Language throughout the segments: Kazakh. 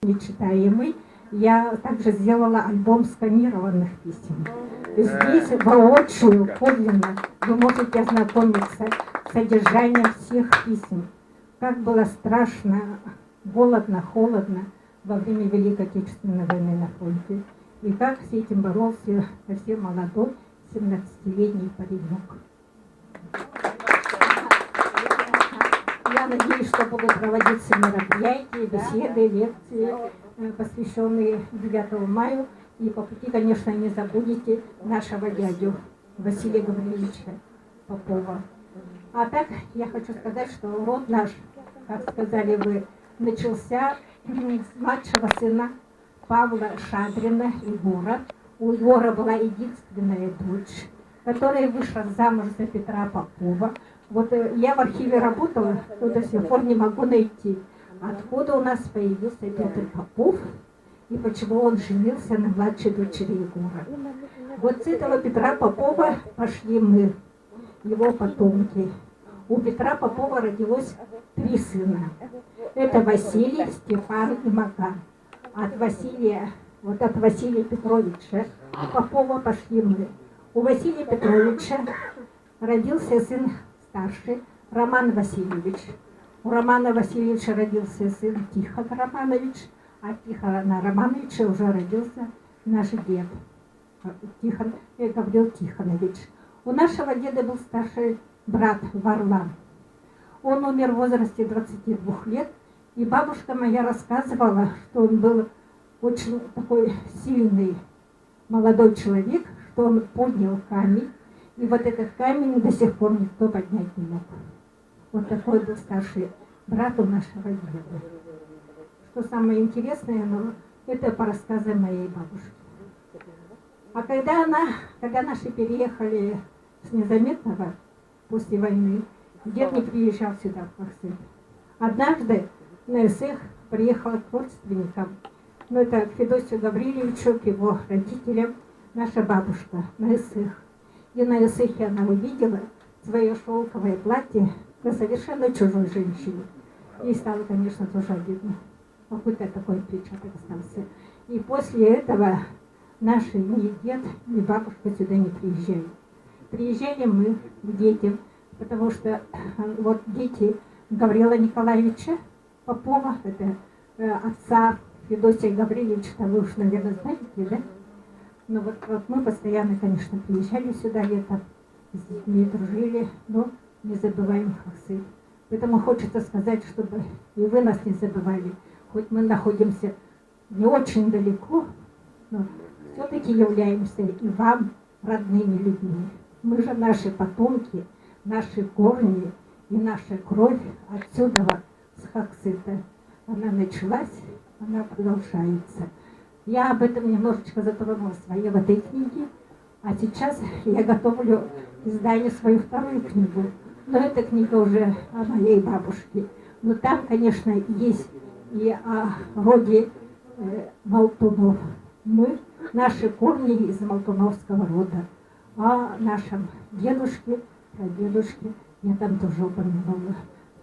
нечитаемый. Я также сделала альбом сканированных писем. Здесь воочию, подлинно вы можете ознакомиться с содержанием всех писем. Как было страшно, голодно, холодно во время Великой Отечественной войны на фронте. И как с этим боролся совсем молодой 17-летний паренек. Я надеюсь, что будут проводиться мероприятия, беседы, лекции, посвященные 9 мая. И по пути, конечно, не забудете нашего дядю Василия Гавриловича Попова. А так, я хочу сказать, что род наш, как сказали вы, начался с младшего сына Павла Шадрина, Егора. У Егора была единственная дочь, которая вышла замуж за Петра Попова. Вот я в архиве работала, но до сих пор не могу найти, откуда у нас появился Петр Попов и почему он женился на младшей дочери Егора. Вот с этого Петра Попова пошли мы, его потомки. У Петра Попова родилось 3 сына. Это Василий, Степан и Макар. От Василия Петровича Попова пошли мы. У Василия Петровича родился сын старший, Роман Васильевич. У Романа Васильевича родился сын Тихон Романович, а Тихона Романовича уже родился наш дед, Гаврил Тихонович. У нашего деда был старший брат Варлам. Он умер в возрасте 22 лет, и бабушка моя рассказывала, что он был очень такой сильный молодой человек, что он поднял камень, и вот этот камень до сих пор никто поднять не мог. Вот такой был старший брат у нашего деда. Что самое интересное, это по рассказам моей бабушки. А когда наши переехали с Незаметного после войны, дед не приезжал сюда, в Хаксыт. Однажды на Исых приехала к родственникам, это к Федосию Гавриловичу, к его родителям, наша бабушка на Исых. И на Исыхе она увидела свое шелковое платье на совершенно чужой женщине. Ей стало, конечно, тоже обидно. Какой-то такой отпечаток остался. И после этого наши ни дед, ни бабушка сюда не приезжали. Приезжали мы к детям, потому что вот дети Гаврила Николаевича Попова, это отца Федосия Гавриловича, вы уж, наверное, знаете, да? Но вот мы постоянно, конечно, приезжали сюда летом, с детьми дружили, но не забываем Хаксыт. Поэтому хочется сказать, чтобы и вы нас не забывали. Хоть мы находимся не очень далеко, но все-таки являемся и вам родными людьми. Мы же наши потомки, наши корни и наша кровь отсюда, с Хаксыта. Она началась, она продолжается. Я об этом немножечко затронула в своей в этой книге, а сейчас я готовлю к изданию свою 2-ю книгу. Но эта книга уже о моей бабушке. Но там, конечно, есть и о роде Молтунов. Наши корни из молтуновского рода. О нашем дедушке, прадедушке я там тоже упомянула.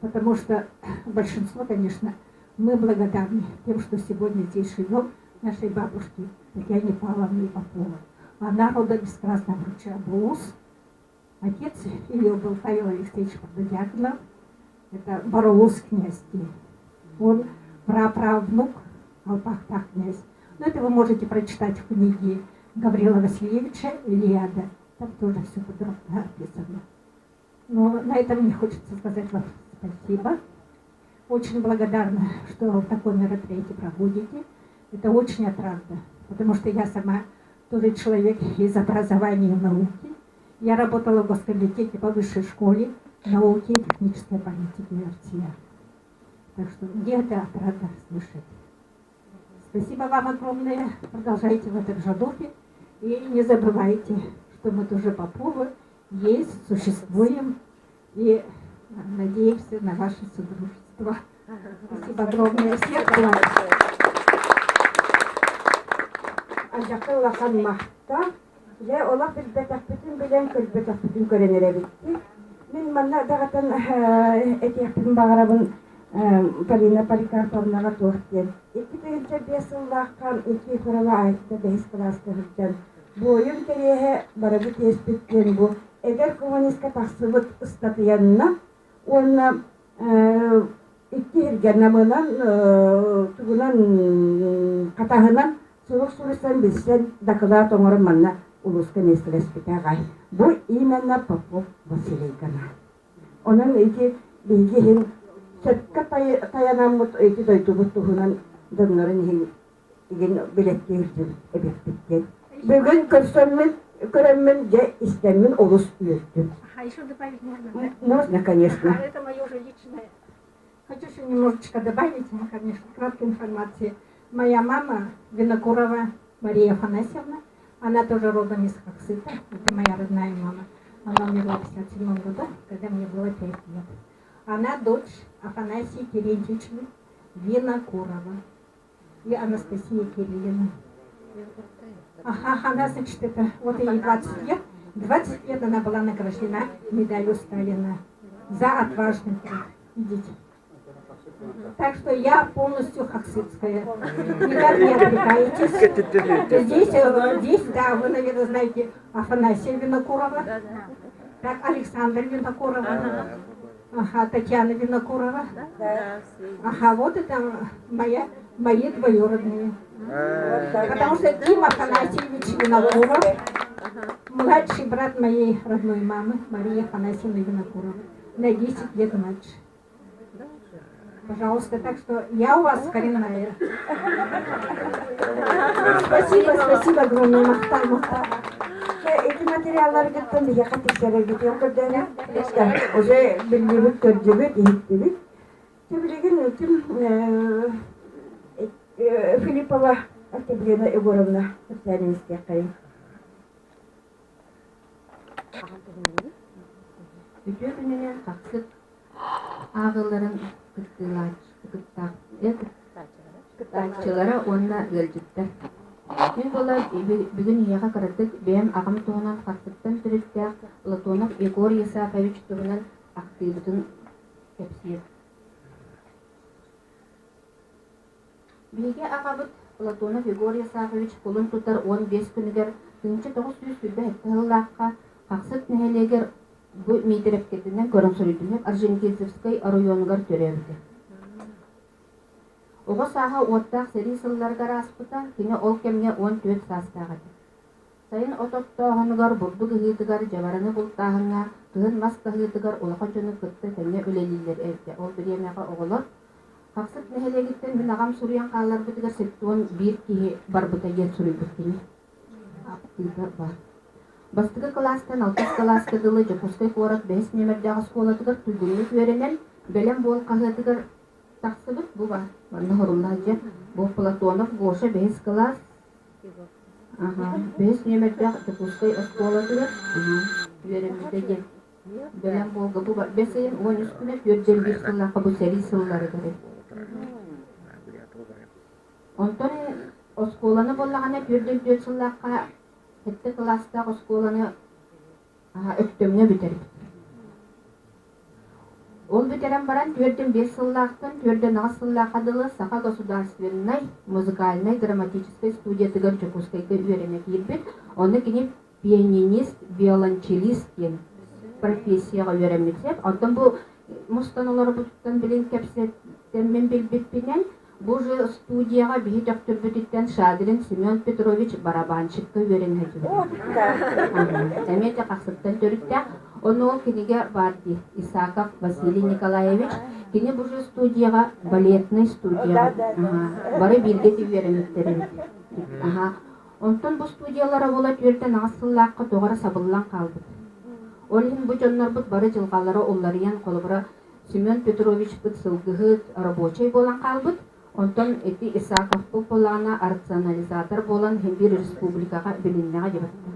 Потому что большинство, конечно, мы благодарны тем, что сегодня здесь живем, нашей бабушке Татьяне Павловне Поповой. Она родом из Красногруча, Булус. Отец ее был Павел Алексеевич Пододягнов, это Бароус князь. Он праправнук Алпахта князь. Но это вы можете прочитать в книге Гаврила Васильевича «Илиада». Там тоже все подробно описано. Но на этом мне хочется сказать вам спасибо. Очень благодарна, что такое мероприятие проводите. Это очень отрадно, потому что я сама тоже человек из образования и науки. Я работала в Госкомитете по высшей школе науки и технической политики РТР. Так что мне это отрадно слышать. Спасибо вам огромное. Продолжайте в этом же духе. И не забывайте, что мы тоже Поповы есть, существуем и надеемся на ваше содружество. Спасибо огромное. Всех благ. Ancakta kanmakta ve ola bir betapbütün bilen kül betapbütün görenere bitti. Min manna dağıtan etiyapın bağırabın Полина Поликарповнаға тоқтен. Екі тегінші 5 жылдаққан 2 құрала айтты 5 класты хүрден. Бойым кереге барады теспеттен бұл. Егер коммунистка тақсыбыт ұстатыянына, оны 2 ергенамынан, тұғынан, қатағынан сұлық-сұлыстан білсен дақыла тоңырым манна улуска нестілеспеті ағай. Бұл именно Попов Василийкана. Оның екі білгейін сөткі таянамыт өйті дойтубыт тұғынан дұнларын еген білетке үрдім әбекпеткен. Бүгін көрөммен же истеммен олыс үйеттім. А еще добавить можно? Можно, конечно. Это мое уже личное. Хочу еще немножечко добавить, конечно, краткой информации. Моя мама Винокурова Мария Афанасьевна, она тоже родом из Хаксыта, это моя родная мама. Она умерла в 1957 году, когда мне было 5 лет. Она дочь Афанасии Терентьевичны Винокурова и Анастасии Кирилловны. Ага, она, значит, это, вот ей 20 лет. 20 лет она была награждена медалью Сталина за отважный труд. Видите? Так что я полностью хаксытская. Никак не отвлекаетесь. Здесь, да, вы, наверное, знаете Афанасия Винокурова. Так, Александра Винокурова. Ага, Татьяна Винокурова. Ага, вот это мои двоюродные. Потому что Дим Афанасьевич Винокуров, младший брат моей родной мамы, Мария Афанасьевна Винокурова, на 10 лет младше. Пожалуйста, так что я у вас коренная. Спасибо огромное, Махтар. Эти материаллар геттен я катышара гетем көрдөнө. Уже билбит көрдөбүт, ийиттибит. Тебилеген үтүм Филиппова Октябрина Егоровна Социалистская кайын. Үтөбүнүнөн каксыт агыларын кыттаачылары онна өлжүттер. Мен болар бүгүн ияга кырдык бем агым тоонан каксыттан түрүттер Платонов Егор Исаакович тугунан активдин кепсиет. Биге агабыт Платонов Егор Исаакович колун тутар 15 күнүгер 1900 сүрбе хыллакка каксыт нехелегер bu midirepketinden görün sürüdünüp Орджоникидзевской районугар төрөбүдү. Ого саха оттак сери сылларга распыта, кини ол кемге 14 састагы. Сайын ототтоғанугар бурду гыгытыгар жабараны бултағыңа, кыгын мас гыгытыгар улака жөні кытты тәңе өлелилер эрде. Ол биремеға оғылар. Қақсыт нехелегіттен мен ағам суриян қалар бұтыгар сеттуын бір кихи бар бұта ен сүрүбүттіні. Аптыгар бар. Бастығы кластан 6 класска дылы жопускай қорат 5 немердегі сколатыгар түгінлік өренен белем бол қағытыгар тақсыбыт бұл бар. Банда хорулла же бұл Платонов Гоша 5 класс. 5 немердегі жопускай сколатыгар өренмеде ген. Белем болғы бұл бар. 5-ен 13 күні 4-1 сыллаққа бұл сәри сыллары көрі. Онтон осколаны болағана 4-4 сыллаққа Хетте класста осколаны өктөмне битерип. Ол битерен баран 4-5 сыллақтан 4-9 сыллаққа дылы Саха государственной музыкальной драматической студиятыгар Жокускайга үйрене кирбит. Оны кини пианинист, виолончелист кен профессияға үйренмесеп. Онтан бұл мұстанылары бұттан білен кәпсеттен мен білбетпенен бұл же студияға бейі жоқтыр бүтіттен Шадырин Семен Петрович барабаншыққа үйрен әжібі. Әметі қақсыттан төрітті, оны ол кенеге барды Исаков Василий Николаевич. Кене бұл же студияға, балетный студияға бары білгет үйренеттері. Онтан бұл студиялары болат өртен ағысыллаққа тоғара сабыллан қалды. Олин бұл жонлар бұд бары жылғалары оларыян қолыбыра Семен Петрович бұд сылғығыд рабочай болан қалбыд. Онтон эти Исаков болана рационализатор болан хембир республикаға билиннеға жебетті.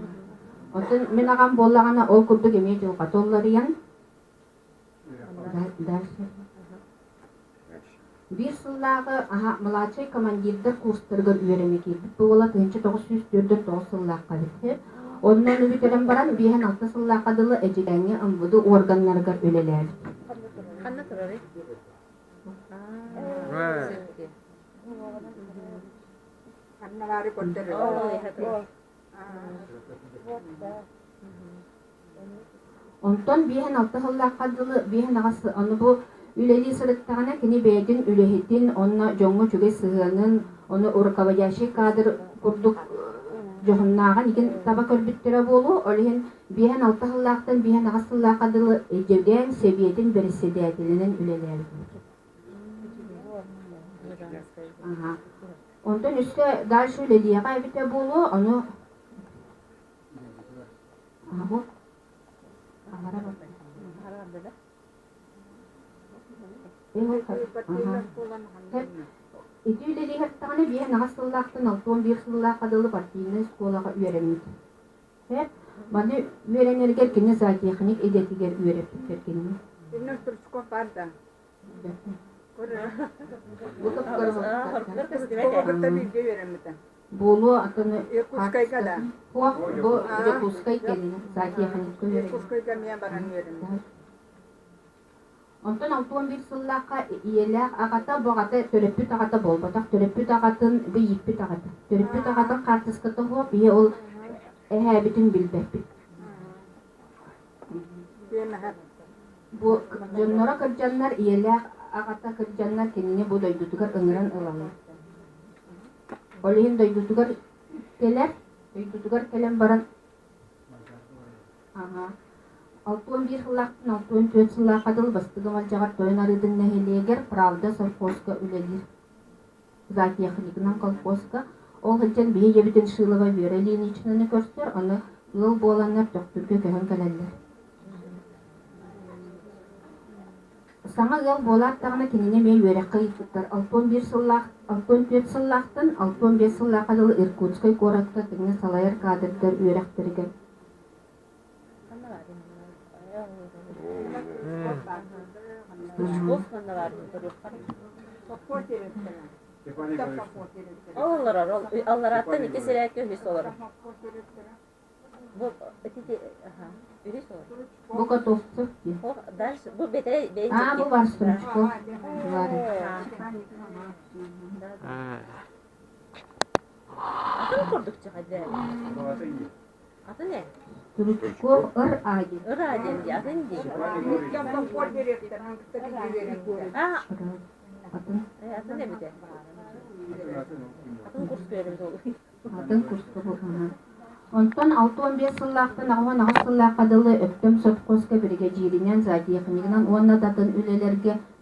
Онтон мен ағам болағана ол күрдік еме жылға толларыян. Bir сыллағы младший командирдер курстыргыр үйреме келді. Бұл ола 1904-9 сыллаққа бітті. Оннан үбітерен баран 5-6 сыллаққа дылы әжігәңе ұмбуды органларғар өлелер. Annavari kotteri. Онтон биһен алтыһыллааққадылы биһен агас ону бу үлели сырыттагана кини бэйдин үлехитин онна жоңго чүгэ сыһыанын ону руководящий кадр курдук жохуннааган игин таба көрбүттөрө болу олиһин биһен алтыһыллаактан биһен агасыллаақадылы эжевден себиетин берседиэтилинин үлелери. Онтон үстө дальше үлелиэга эбите болу ону Ити үлели хаттаганы биһен агасыллаактан 61 сыллаакадылы партийный школага үйренет. Баны үйренергер кини зоотехник эдетигер үйрөптүр кини. Иннустурчко парда. Болу атыны Якутскайга да. бу якутскай келини зоотехник үйренет. Якутскайга мен баран үйренет. Онтон 61 сыллаакка иелээх агата бугата төрөппүт агата болбатак төрөппүт агатын бу иппит агата. Төрөппүт агатын картыската хоп ие ол эхэбитин билбеппит. Бу жоннора кырдьаннар иелээх агата кырдьаннар кенини бу дойдутугар ыңыран ылалар. Олиһин дойдутугар келен баран 61 сыллаактан 64 сыллаакадыл бастыгы малжагар тойын арыдын нехилиэгер правда совхозга үлелир. Зоотехникынан колхозга ол хылжан бие ебитин Шилова Вера Ильиничнаны көрсөр, аны ыл боланнар доктурга көһөн келелер. Саңа ыл болаттагына кинине мен өрөккө итиптер 64 сыллаактан 65 сыллаакадыл Иркутской городка тигне салайыр кадрдар өрөктөргөн. Аллар аттан ике сирәккә үһис олар. Бу итите, үһис олар. Бу готовцов. Дальше бу бете бейте. Бу Барстручко. Атын курдук чыгады. Аты не? Туручко Ыр-Адин. Ыр-Адин ди, атын ди. Атын Атын не бите? Атын курс беребез ол. атын курска бу. Онтон 65 сыллаактан 19 сыллаакадылы өктөм совхозга бригадиринен зоотехникинен онна датын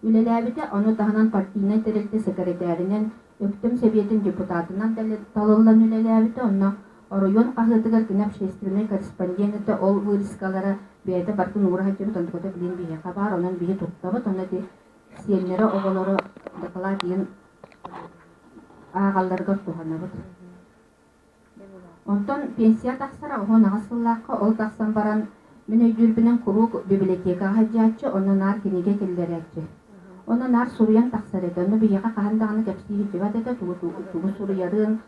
үлелебите ону таханан партийный терилти секретаринен өктөм советтин депутатынан талыллан үлелебите онна район кахытыгар кин общественный корреспонденты ол вырыскалара бейте бартын урахатыр тантыкота билин бие кабар онун бие туттабыт онна ди сиелнере оголоро доклад ин агалларга туханабыт. Онтон пенсия тахсара он агасыллаакка ол тахсан баран мен өйдүрбүнен курук библиотека хаджаачы онун ар киниге келдеречи. Онун ар суруян тахсарет ону бияка кахандаганы кепсиги жибатета тугу суруярын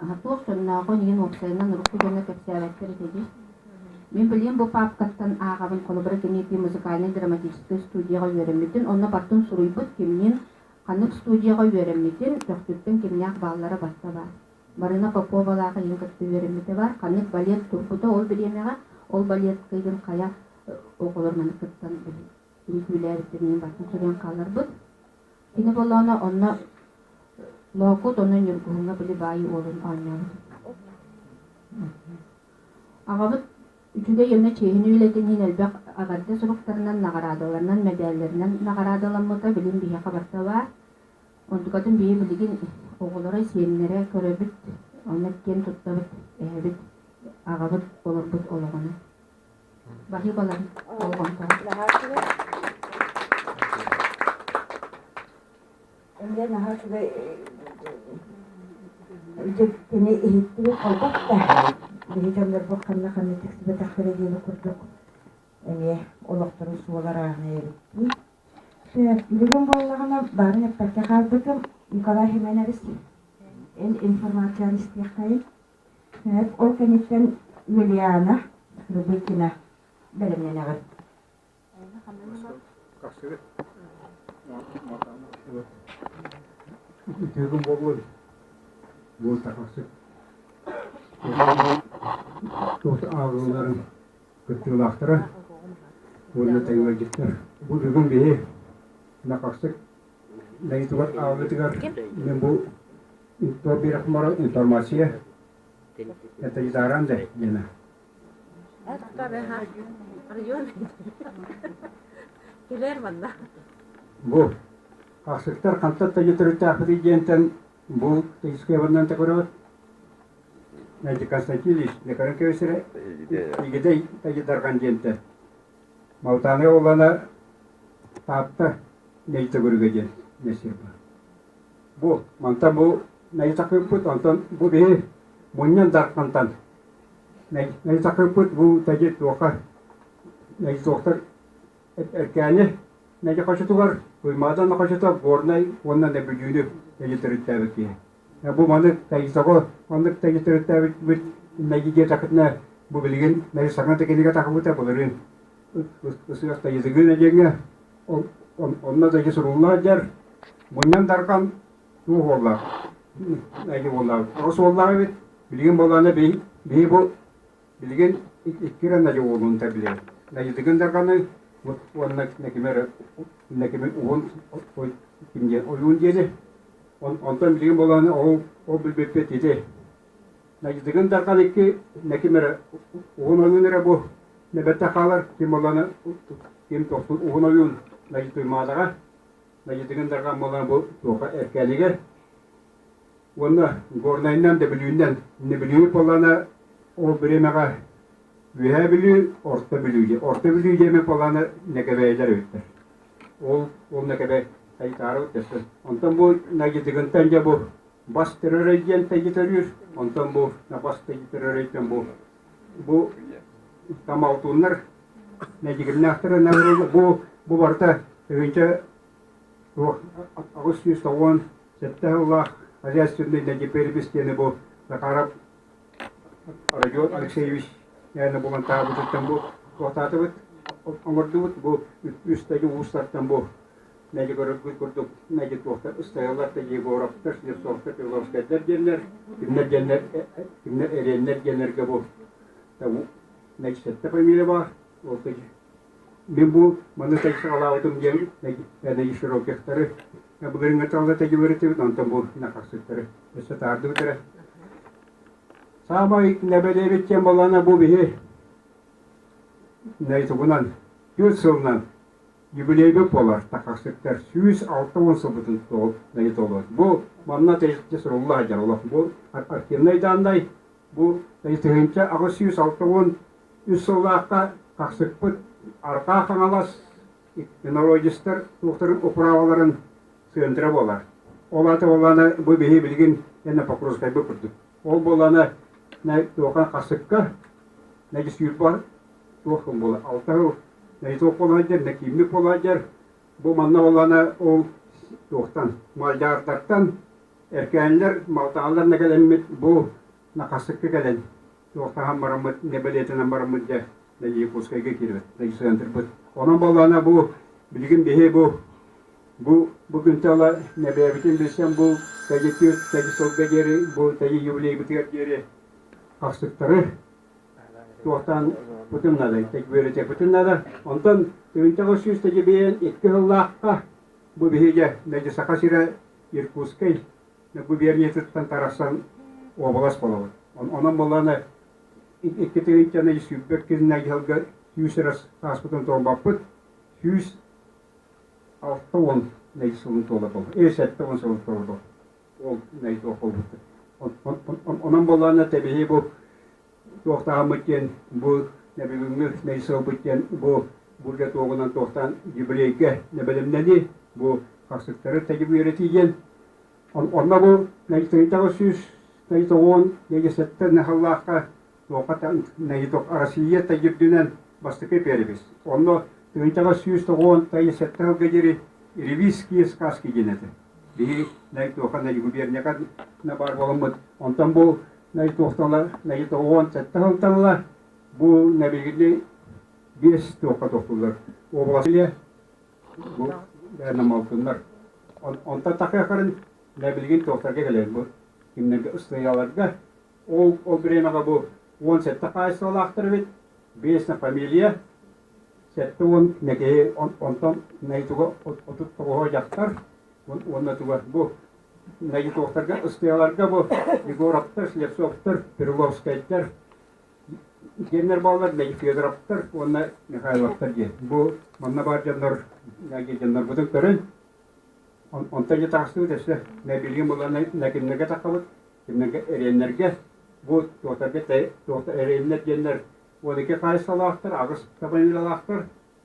хатуок соннаагы нигин оксайынан руху жана кепсиябеттер деди. Мен билем бу папкаттан агабын колубра кенети музыкальный драматический студияга үйрөнмүтүн онна бартын суруйбут кимнин канык студияга үйрөнмүтүн төктүттүн кимняк баллары бастаба. Марина Поповалага ингатты үйрөнмүтү бар, канык балет турбута ол биремега ол балет кыйдын кая околорманы кыттан билгүләртенин бартын суруян каларбыт. Кини болона онна локут онун юргунга били байы олун аннабыт. Агабыт үчүгө емне чейин үйлетенин элбек агарды суруктарынан нагарадаларынан медаллеринен нагарадаланмыта билим бие кабарта бар. Ондукатын бие билигин оголора сиемнере көрөбүт, оннеккен туттабыт, эбит агабыт олорбут ологону. Бахи балар олгонта. Önce nahar ve kene eğitim kalbakta. Bir jamlar bakkanla kanı tekstbe takdir edildi kurduk. Yani olakların sualar ağırlayabilir. Bugün ballarına barın yapakta kalbıdım. Nikolay Jimenez el informasyonist yakayım. Hep o kanitten Juliana Rubikina belimine var. Tügün bolur. Bu takası. Tohta ağırların kötülüğü bunu tayva gitler. Bu bugün bir nakasık neytular ağırlıklar. Ben bu bir akmara informasiya yatacaran da yine. Tabii ha. Arıyor. Gelir bana. Bu aksikler kantat tayıtırı tahfidi jenten bu tayıskıyabandan takırıyor. Nanti kastakilis, nekaran kevsire, igidey tayıdarkan jenten. Mautane olana tapta neyte gurgajen nesirba. Bu manta bu neyte kırput antan bu bir munyan darkantan. Neyte kırput bu tayit doka neyte doktor erkene neyte kaçıtı var. Uymadan da kaçıtı bornay ondan da büyüdü tayitırı tabi. Ya bu manı tayitako manı tayitırı tabi bir neyte takıtna bu bilgin neyte sakın tekniğe takıbuta bulurun. Usuyak tayitırı necenge onlar da kesurullah jar munyan darkan tuh ollar. Neyse ollar. Orası ollar evet. Bilgin bolana bir bu bilgin ikiren nece olduğunu tabi. Neyse dıgın darkanı onlar nekime kimce oyun diyedi. Ondan bilgin bolana o bilbepet idi. Neyse dıgın darkan iki nekime oyun oyunlara bu nebette kalır kim olana kim toksun oyun oyun neyse duymadığa neyse dıgın darkan bolana bu toka erkelige onda gornayından da bilüğünden ne bilüğü polana o biremega üye bilüğü orta bilüğü yemek polana nekebeyler ötler o nekebe aytarı ötesi ondan bu nagidığından da bu bas terör ediyen tayitörüyor ondan bu bas terör ediyen bu tam altunlar negirne aktara nevre bu varta önce bu Ağustos tavan September Hadiasında nece peribistiyene bu nakarap Aracı Alexeyevich yani bulan tabutattan bu tohtatıbıt angordubut bu üstteki uğuslardan bu nece gördük nece tohtar ıstayalar da yego oraptır size sohbet yollarskaylar genler kimler erenler genlerge bu tabu nece sette paymiyle var ortaki ben bu manı tekse alavutum gen nece işirok yaktarı bunların etrafında tecrübeli ondan bu nakarsıkları mesela tardı bitere sabah nebede bitken bolana bu bihi neyse bundan 100 yıldan jubileybe polar takarsıklar 106 sıbıtın tol neyse olur bu manna tecrübesi Allah acar Allah bu arkirnaydanday bu neyse hınca ağız 106 100 yıllığa kaksıkpıt arka kanalas teknolojistler doktorun operavaların sığıntıra bolar. Olata olana bu bihi bilgin yana pakuruz kaybı kurdu. Ol bolana ne dokan kasıkka ne gisülbar dokun bola. Altı ne tok olacak ne kimlik olacak. Bu manna olana o doktan malcardartan erkenler maltağlar ne gelen bu ne kasıkka gelen. Doktan maramut ne beleten maramut ya ne yikuskayga kirvet. Ne sığıntır bu. Onun bolana bu bilgin bihi bu bugün tala ne beğendim bilsem bu tecrüt sol beceri bu tecrüt yubiley bitiyor yeri kastıkları tuğtan bütün nada tekbir bütün nada ondan tüyünce süs tecrübeyen iki yıllıkta bu bihice nece sakasira Irkutsk'ay ne bu bir yetirten taraftan obalas kolalı onun bolana iki tüyünce ne sübbek kizine gelge yüzüras haspıtın tombapıt yüz altı on neyse onu tolak oldu. Sette on sonra oldu. O neyse o oldu. Onun bolana tabii bu tohtamıkken bu ne bileyim neyse o bitten bu burada toğunan tohtan jubileyge ne bileyim dedi bu kasıkları tecrübe öğretiyen onunla bu neyse tavsiyiz neyse on neyse sette ne Allah'a tohtan neyse arasiyet tecrübeden bastıkı peribis. Onunla tavsiyiz toğun neyse sette geceri Ревизские сказки генеты. И на это на губерния на барбаламут. Он там был на это на это он цеттал bu ne bilgi bir toka toplular. O vasile bu benim altınlar. Onta takıya karın ne bilgin tohtarga gelir bu. Kimlerge ıslayalarga. O bireymaga bu 10 sette kayısı olaktır bit. 5 familia. Sette 10 nekeye ondan neytuga otup toğu yaktar. Onda tuga bu. Neyi tohtarga ıslayalarga bu. Yegoraptır, Slepsovtır, Perilovskaytır. Genler bağlar neyi Fyodoraptır. Onda Mikhailovtır diye. Bu manna var canlar. Negi canlar budun körün. Ondan ya taksız desle. Ne bilgin bulan ne kimlerge takalık. Kimlerge erenlerge. Bu tohtar erenler genler. 12 kayısı alaktır. Ağız tabanıyla alaktır.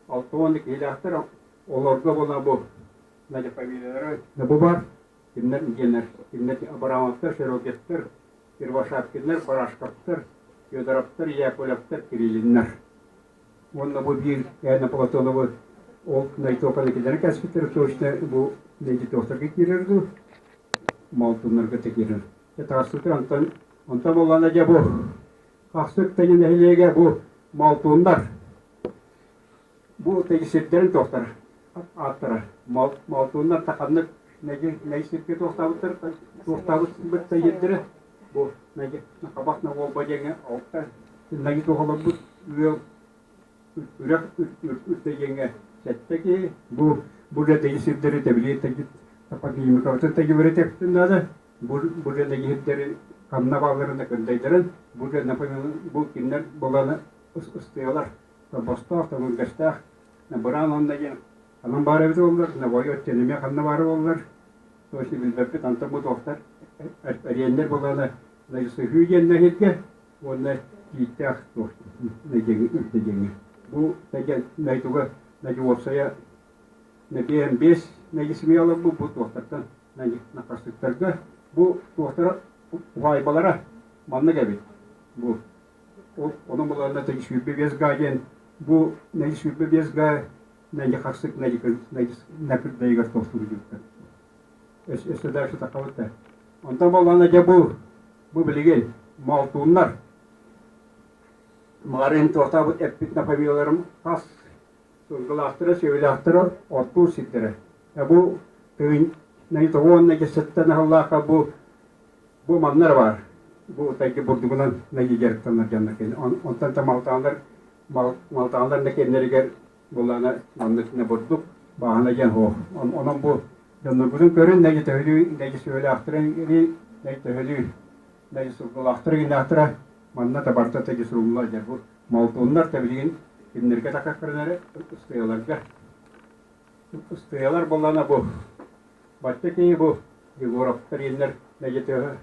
6-12 ilaktır. Olorga buna bu. Nece familiyaları. Ne bu var? Kimler genler. Kimler Abramov'tır, Şeroket'tir. Kirvaşapkinler, Barashkap'tır. Fyodorap'tır, Yakovlev'tır, Kirilinler. Onda bu bir yani Platonu bu o neytokalıkilerin kasıtları sonuçta bu neydi tohtarga girirdi. Maltunlarga tekirir. Tasıtır ondan olanaca bu. Kasıt tayın ehliyege bu maltunlar. Bu tegisitlerin tohtarı. Attırar. Maltunlar takanlık neyisitke tohtabıtır. Tohtabıtır bir tayyiddiri. Bu neydi? Kabak ne ol bacağına altta. Neydi tohtalı bu ürek ürteyenge setteki bu burada tegisitleri tebliğ tegit tapaki yemi kavtı tegi veretektin da burada tegisitleri kamna bağlarında gönderilen burada ne yapayım bu kimler bolanı istiyorlar. Basta tamam gasta ne buran onda gene anam bari bir olur ne boyut tenime kamna bari olur. Sonuçta bilbepti tanta bu doktor eriyenler bolanı ne hüyen ne hitke onlar gitti ne cengi bu ne tuga ne olsaya ne bir 5 ne ismi alıp bu doktordan ne nakastıklarga bu doktora vaybalara manna gibi bu onun bularında da şüphe bez gayen bu ne şüphe bez ga ne kastık ne kırdığı doktoru diyor. Işte dersi takavutta. Ondan bularında bu bilgi maltunlar Marin tohtabı epit napabiliyorum kas Glastra, Sevilastra, Ottu Sitre. Bu ne tohon ne cesetten Allah'a bu manlar var. Bu teki burdugunan ne gerektenler canlıken. Ondan da maltanlar ne kendileri ger bulana manlık ne burduk. Bahane gen ho. Onun bu canlıguzun körün ne tehülü ne Sevilastra ne tehülü ne Glastra manna tabarta teki surullar bu maltonlar tabiin kimlerge takaklarına istiyorlar bulana bu. Başka ki bu Yegorap'tır yenler ne getiriyor.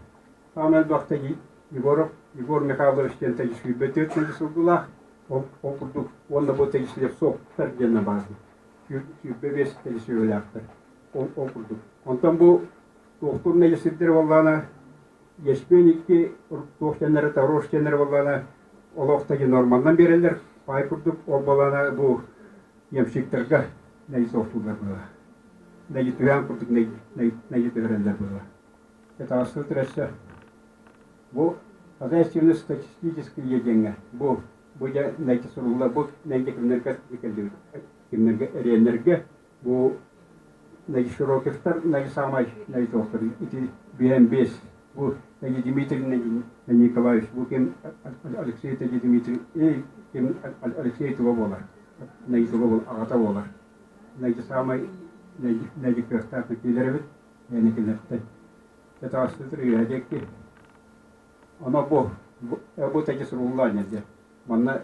Amel vakti Yegor Mikhailov'tan tecrübe ediyor. Surullar okuduk. Onda bu tecrübe soktar gene bazı. Yübbebes tecrübe yaptı. Okuduk. Ondan bu doktor ne getirdi vallana geçmeyen iki doktorları da roşkenler vallana Oloqtaki normaldan beriler pay kurduk. O balana bu yemşiklerge neyi soktular burada. Neyi tüyen kurduk, neyi tüyenler burada. Asıl tresse bu Azayşçının statistik yiyeceğine bu da neyi sorullar bu neyi kimlerge dikildi. Kimlerge eriyenlerge bu neyi şirokeftar neyi samay neyi doktor. İti BM5 bu neyi Dimitri neyi Nikolayev bu kim Alexey Dimitri kim Alexey Tuvolar neyi Tuvol ağata volar neyi samay neyi köfter nekileri bit yani kinette tasdittir gelecek ki ama bu tecrübeler nedir? Manna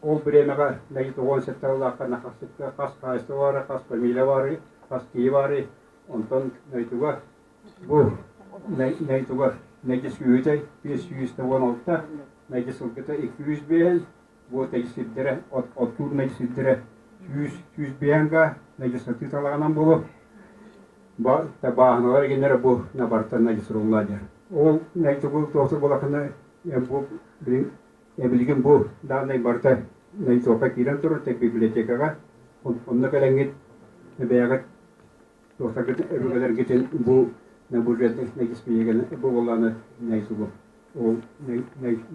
o bireymege neyi Tuvol settarlar kana kasıkta kas kayısı var, kas familya var, kas kiyi var. Ondan neyi Tuvol bu neyi Tuvol Necis yüzey 516 necis ülkede 200 beğen bu tecisipleri otur necisipleri 100 beğenga necis satışlarından bulu tabağınlar genere bu nabartan necis rulladır. O necis bu doktor bulakını bu bilgin bu da ne barta necis oka kiran turun tek bibliotekaga onunla kalengit beyagat doktor erügeler giten bu ne bu redde ne gispiye bu olanı ne bu o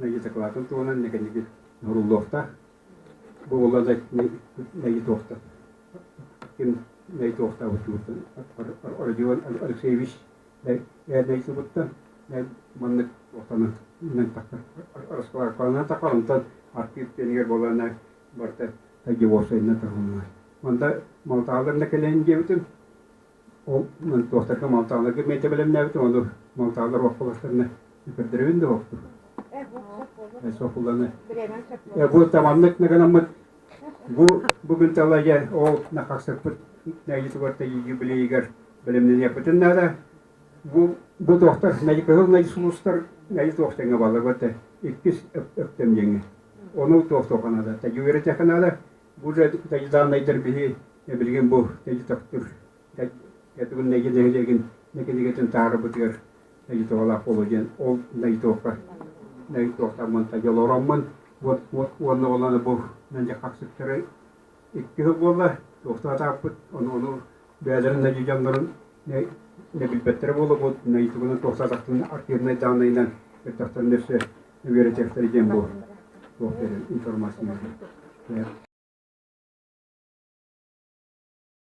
ne gitaklatın tuğunan ne kendi Rullofta bu olada ne tohta kim ne tohta uçurdu Arjun Alexeyevich Эдей субуттан маннык охтанын нантакка арскалар калана такалымтан аркип тенигер болана барта таги босайна тармай. Манда малталарна келен жебитим. Ол мен тохтарга малталарга мете белем нәбит онду малталар окулаштарына бирдирүндө окту. Софуланы. Бу тамамлык наганаммыт. Бүгүн талая ол накаксыпыт нәйит барта юбилейгер белемне япытын нада. Bu doktor medikal suluster neyse doktoruna bağlı böyle ikis öptem yenge. Onu doktorxanada tecrübe çekenada bu tecrübe nedir bihi ne bilgin bu tecrübe doktor. Yatırım ne gideceksin ne gideceksin tarih bitiyor. Tecrübe olak olacak ol neyse doktor. Neyse doktor montaj olaramın onu olanı bu nece kaksıkları ikisi bolla doktor tapıt onu beğendiğin nece ne bilbetleri bolu bu ne ituğunun tohsazaqtın arkirine danayla bir tahtan nefse verecekleri bu doktorun informasyon.